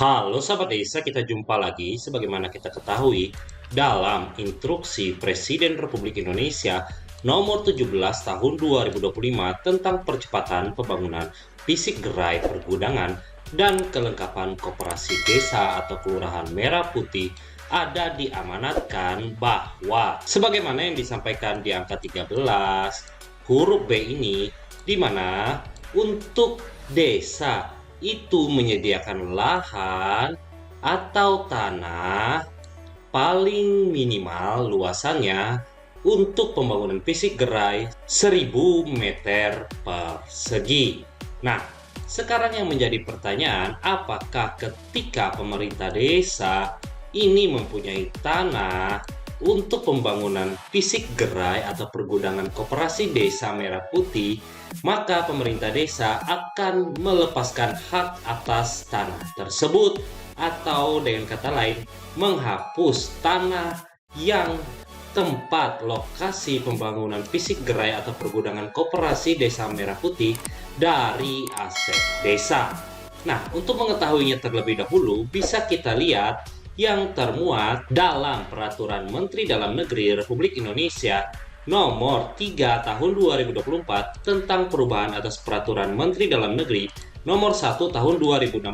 Halo sahabat desa, kita jumpa lagi. Sebagaimana kita ketahui, dalam Instruksi Presiden Republik Indonesia Nomor 17 Tahun 2025 tentang percepatan pembangunan fisik gerai pergudangan dan kelengkapan koperasi desa atau kelurahan Merah Putih ada diamanatkan bahwa sebagaimana yang disampaikan di angka 13 huruf B ini, di mana untuk desa itu menyediakan lahan atau tanah paling minimal luasannya untuk pembangunan fisik gerai 1000 meter persegi. Nah, sekarang yang menjadi pertanyaan, apakah ketika pemerintah desa ini mempunyai tanah untuk pembangunan fisik gerai atau pergudangan koperasi desa Merah Putih, maka pemerintah desa akan melepaskan hak atas tanah tersebut, atau dengan kata lain, menghapus tanah yang tempat lokasi pembangunan fisik gerai atau pergudangan koperasi desa Merah Putih dari aset desa. Nah, untuk mengetahuinya terlebih dahulu, bisa kita lihat yang termuat dalam Peraturan Menteri Dalam Negeri Republik Indonesia Nomor 3 Tahun 2024 tentang perubahan atas Peraturan Menteri Dalam Negeri Nomor 1 Tahun 2016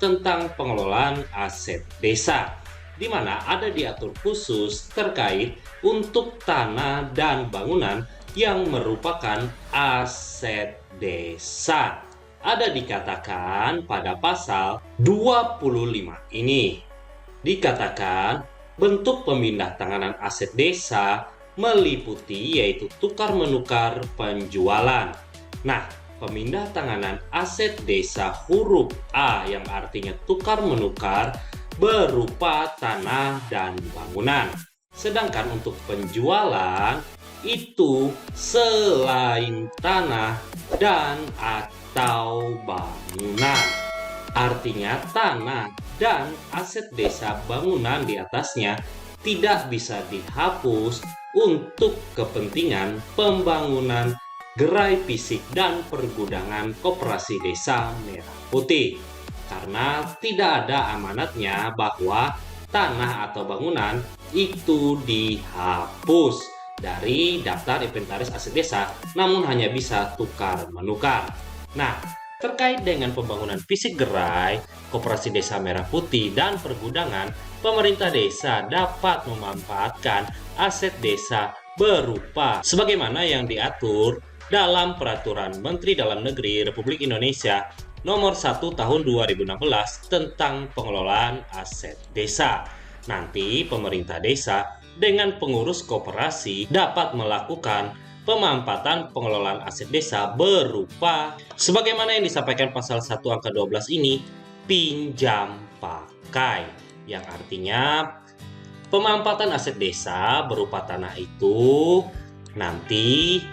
tentang pengelolaan aset desa, di mana ada diatur khusus terkait untuk tanah dan bangunan yang merupakan aset desa. Ada dikatakan pada pasal 25 ini, dikatakan bentuk pemindah tanganan aset desa meliputi yaitu tukar-menukar penjualan. Nah, pemindah tanganan aset desa huruf A yang artinya tukar-menukar berupa tanah dan bangunan. Sedangkan untuk penjualan itu selain tanah dan atau bangunan. Artinya tanah dan aset desa bangunan di atasnya tidak bisa dihapus untuk kepentingan pembangunan gerai fisik dan pergudangan koperasi desa Merah Putih, karena tidak ada amanatnya bahwa tanah atau bangunan itu dihapus dari daftar inventaris aset desa, namun hanya bisa tukar-menukar. Nah, terkait dengan pembangunan fisik gerai, koperasi desa Merah Putih, dan pergudangan, pemerintah desa dapat memanfaatkan aset desa berupa sebagaimana yang diatur dalam Peraturan Menteri Dalam Negeri Republik Indonesia Nomor 1 Tahun 2016 tentang pengelolaan aset desa. Nanti pemerintah desa dengan pengurus koperasi dapat melakukan pemampatan pengelolaan aset desa berupa sebagaimana yang disampaikan pasal 1 angka 12 ini, pinjam pakai, yang artinya pemampatan aset desa berupa tanah itu nanti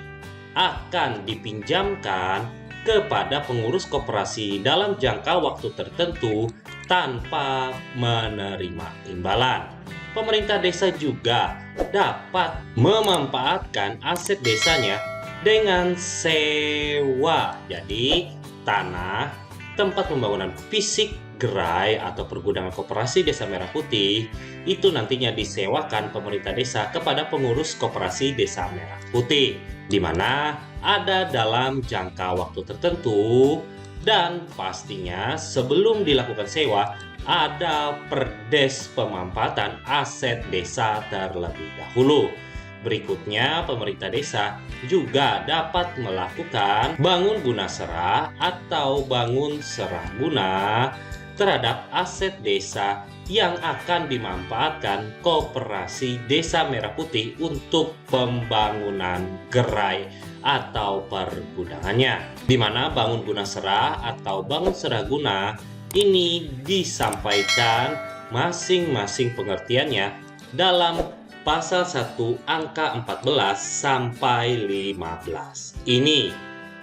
akan dipinjamkan kepada pengurus koperasi dalam jangka waktu tertentu tanpa menerima imbalan. Pemerintah desa juga dapat memanfaatkan aset desanya dengan sewa. Jadi tanah tempat pembangunan fisik gerai atau pergudangan koperasi desa Merah Putih itu nantinya disewakan pemerintah desa kepada pengurus koperasi desa Merah Putih, di mana ada dalam jangka waktu tertentu, dan pastinya sebelum dilakukan sewa ada perdes pemampatan aset desa terlebih dahulu. Berikutnya, pemerintah desa juga dapat melakukan bangun guna serah atau bangun serah guna terhadap aset desa yang akan dimanfaatkan koperasi desa Merah Putih untuk pembangunan gerai atau pergudangannya, di mana bangun guna serah atau bangun serah guna ini disampaikan masing-masing pengertiannya dalam pasal 1 angka 14 sampai 15 ini.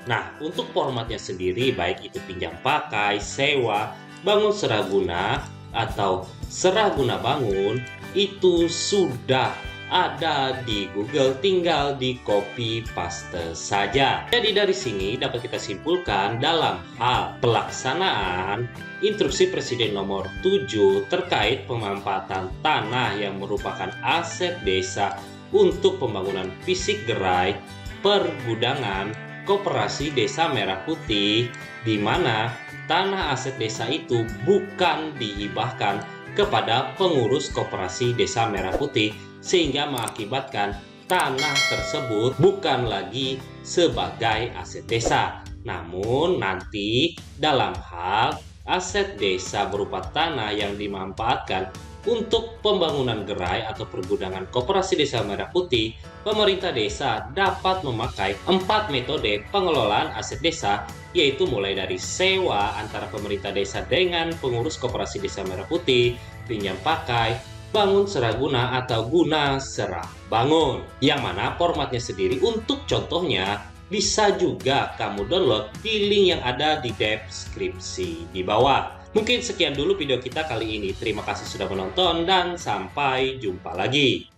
Nah, untuk formatnya sendiri baik itu pinjam pakai, sewa, bangun serah guna atau serah guna bangun itu sudah ada di Google, tinggal di copy paste saja. Jadi dari sini dapat kita simpulkan dalam hal pelaksanaan Instruksi Presiden nomor 7 terkait pemanfaatan tanah yang merupakan aset desa untuk pembangunan fisik gerai, pergudangan, Koperasi Desa Merah Putih, di mana tanah aset desa itu bukan dihibahkan kepada pengurus Koperasi Desa Merah Putih, sehingga mengakibatkan tanah tersebut bukan lagi sebagai aset desa. Namun nanti dalam hal aset desa berupa tanah yang dimanfaatkan untuk pembangunan gerai atau pergudangan Koperasi Desa Merah Putih, pemerintah desa dapat memakai 4 metode pengelolaan aset desa, yaitu mulai dari sewa antara pemerintah desa dengan pengurus Koperasi Desa Merah Putih, pinjam pakai, bangun seraguna atau guna serah bangun. Yang mana formatnya sendiri untuk contohnya bisa juga kamu download di link yang ada di deskripsi di bawah. Mungkin sekian dulu video kita kali ini. Terima kasih sudah menonton dan sampai jumpa lagi.